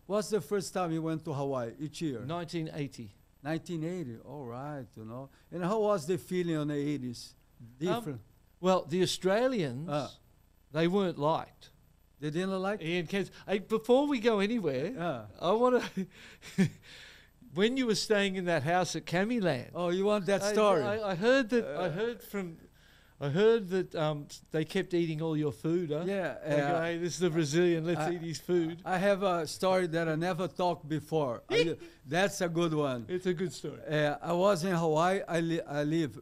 What's the first time you went to Hawaii? Each year? 1980. 1980. All right, you know. And how was the feeling in the 80s? Different. Well, the Australians, they weren't liked. They didn't like it? Ian Kent. Hey, before we go anywhere, I want to... When you were staying in that house at Camiland... Oh, you want that story? I heard that... I heard that they kept eating all your food, huh? Yeah. They go, hey, this is the Brazilian, let's eat his food. I have a story that I never talked before. That's a good one. It's a good story. I was in Hawaii. I live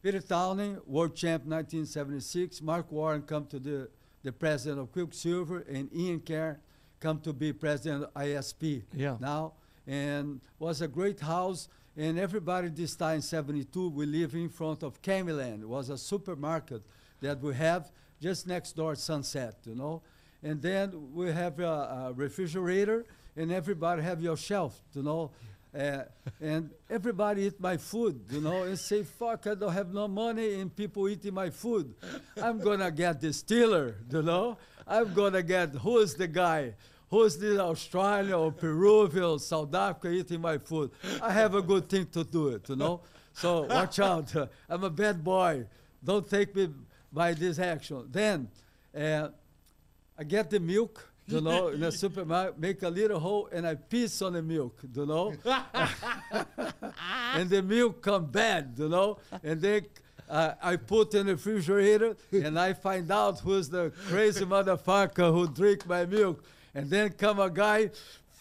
Peter Townley, world champ 1976. Mark Warren come to the president of Quicksilver, and Ian Kerr come to be president of ISP now. And was a great house. And everybody this time in 72, we live in front of Camiland. It was a supermarket that we have just next door at Sunset, you know. And then we have a refrigerator, and everybody have your shelf, you know. And everybody eat my food, you know, and say, fuck, I don't have no money, and people eating my food. I'm going to get the stealer, you know. I'm going to get, who is the guy? Who's the Australia or Peruvian or South Africa eating my food? I have a good thing to do it, you know? So watch out. I'm a bad boy. Don't take me by this action. Then I get the milk, you know, in the supermarket, make a little hole, and I piss on the milk, you know? And the milk come bad, you know? And then I put in the refrigerator, and I find out who's the crazy motherfucker who drink my milk. And then come a guy,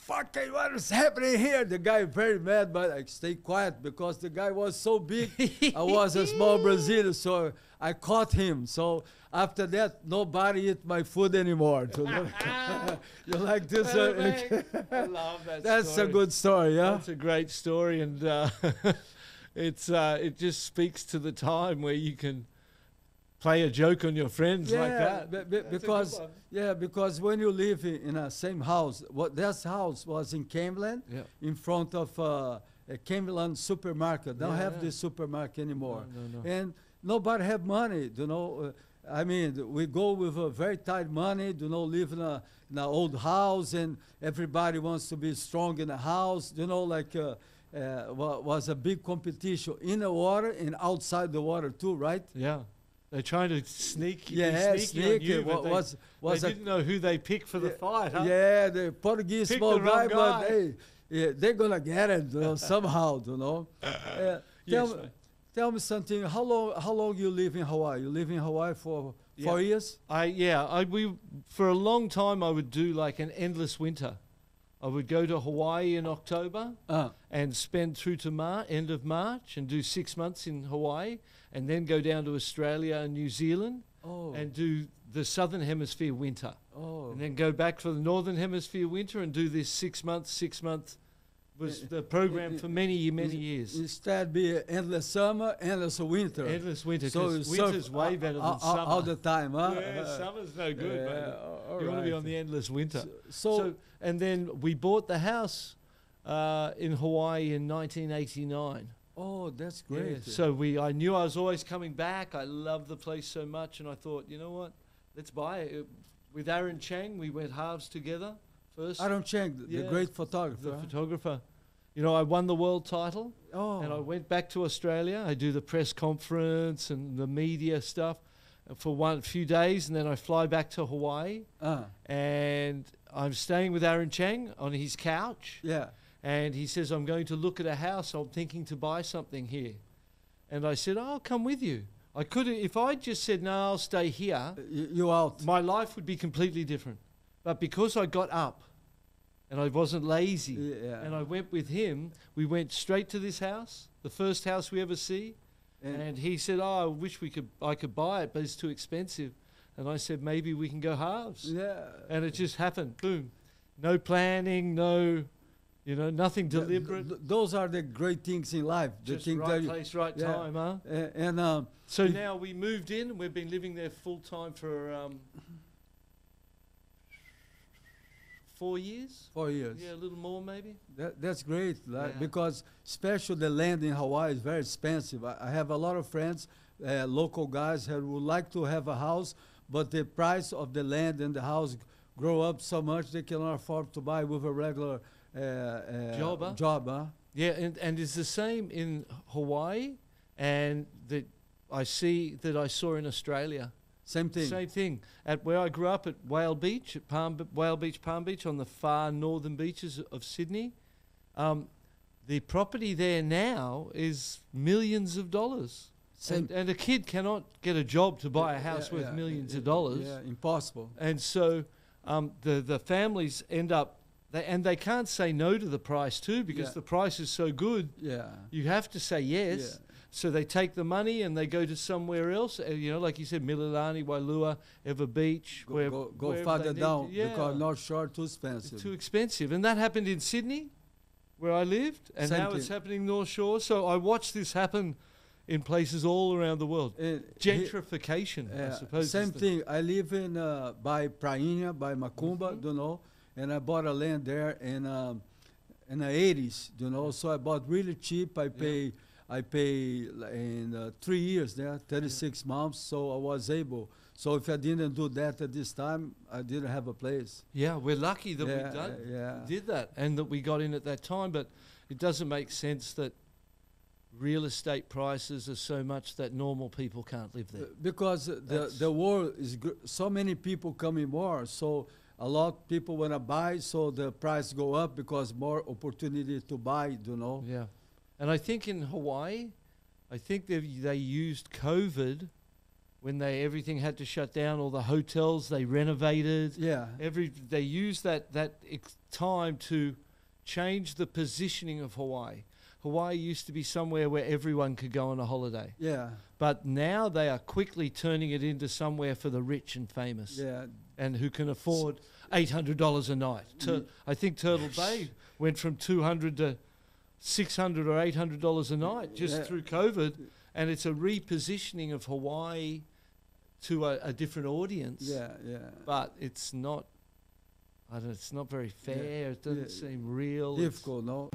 fucking what is happening here? The guy very mad, but I stay quiet because the guy was so big. I was a small Brazilian, so I caught him. So after that, nobody eat my food anymore. You like this? I love that That's story. a good story, yeah? That's a great story, and it just speaks to the time where you can play a joke on your friends like that. Because when you live in a same house, that house was in Camiland, in front of a Camiland supermarket. Don't have this supermarket anymore. No. And nobody have money, you know. I mean, we go with a very tight money, you know, live in an old house, and everybody wants to be strong in the house, you know, like was a big competition in the water and outside the water too, right? Yeah. They're trying to sneak sneaky on you, but they didn't know who they picked for the fight, huh? Yeah, the Portuguese small guy, but they're going to get it, you know, somehow, you know. Tell me something. How long you live in Hawaii? You live in Hawaii for 4 years? For a long time, I would do like an endless winter. I would go to Hawaii in October and spend through to end of March and do 6 months in Hawaii, and then go down to Australia and New Zealand and do the Southern Hemisphere winter. And then go back for the Northern Hemisphere winter and do this 6 months was the program for many years. Instead be endless summer, endless winter. Endless winter, so because winter's way better than summer. All the time, huh? Yeah, summer's no good, but you want to be on the endless winter. So and then we bought the house in Hawaii in 1989. Oh, that's great. Yeah, so I knew I was always coming back. I loved the place so much, and I thought, you know what, let's buy it. With Aaron Chang, we went halves together first. Aaron Chang, the great photographer. The photographer. You know, I won the world title, and I went back to Australia. I do the press conference and the media stuff for a few days, and then I fly back to Hawaii. And I'm staying with Aaron Chang on his couch. Yeah. And he says, I'm going to look at a house. I'm thinking to buy something here. And I said, I'll come with you. I could, if I just said, no, I'll stay here. You out. My life would be completely different. But because I got up and I wasn't lazy and I went with him, we went straight to this house, the first house we ever see. And he said, I wish I could buy it, but it's too expensive. And I said, maybe we can go halves. Yeah. And it just happened. Boom. No planning, nothing deliberate. Those are the great things in life. Just right place, right time, huh? So now we moved in. We've been living there full time for 4 years. 4 years. Yeah, a little more maybe. That's great, because especially the land in Hawaii is very expensive. I have a lot of friends, local guys who would like to have a house, but the price of the land and the house grow up so much they cannot afford to buy with a regular job. Huh? Yeah, and it's the same in Hawaii, and that I saw in Australia. Same thing. Same thing. At where I grew up at Whale Beach, at Palm Beach, on the far northern beaches of Sydney, the property there now is millions of dollars. And a kid cannot get a job to buy a house worth millions of dollars. Yeah, impossible. And so the families end up, they can't say no to the price too, because the price is so good. Yeah, you have to say yes. Yeah. So they take the money and they go to somewhere else. You know, like you said, Mililani, Wailua, Ever Beach. Go farther down because North Shore too expensive. It's too expensive, and that happened in Sydney, where I lived, and now it's happening North Shore. So I watched this happen in places all around the world. Gentrification, I suppose. Same thing. I live in by Prainha, by Macumba, you know, and I bought a land there in the 80s, you know. So I bought really cheap. I pay in 3 years there, 36 months. So I was able. So if I didn't do that at this time, I didn't have a place. Yeah, we're lucky that we did that and that we got in at that time. But it doesn't make sense that real estate prices are so much that normal people can't live there. Because the world is so many people coming more, so a lot of people want to buy, so the price go up because more opportunity to buy, you know. Yeah, and I think in Hawaii, I think they used COVID when everything had to shut down, all the hotels they renovated. Yeah, they used that time to change the positioning of Hawaii. Hawaii used to be somewhere where everyone could go on a holiday. Yeah. But now they are quickly turning it into somewhere for the rich and famous. Yeah. And who can afford $800 a night. I think Turtle Bay went from $200 to $600 or $800 a night just through COVID. And it's a repositioning of Hawaii to a different audience. Yeah, yeah. But it's not, it's not very fair. It doesn't seem real. Difficult, no?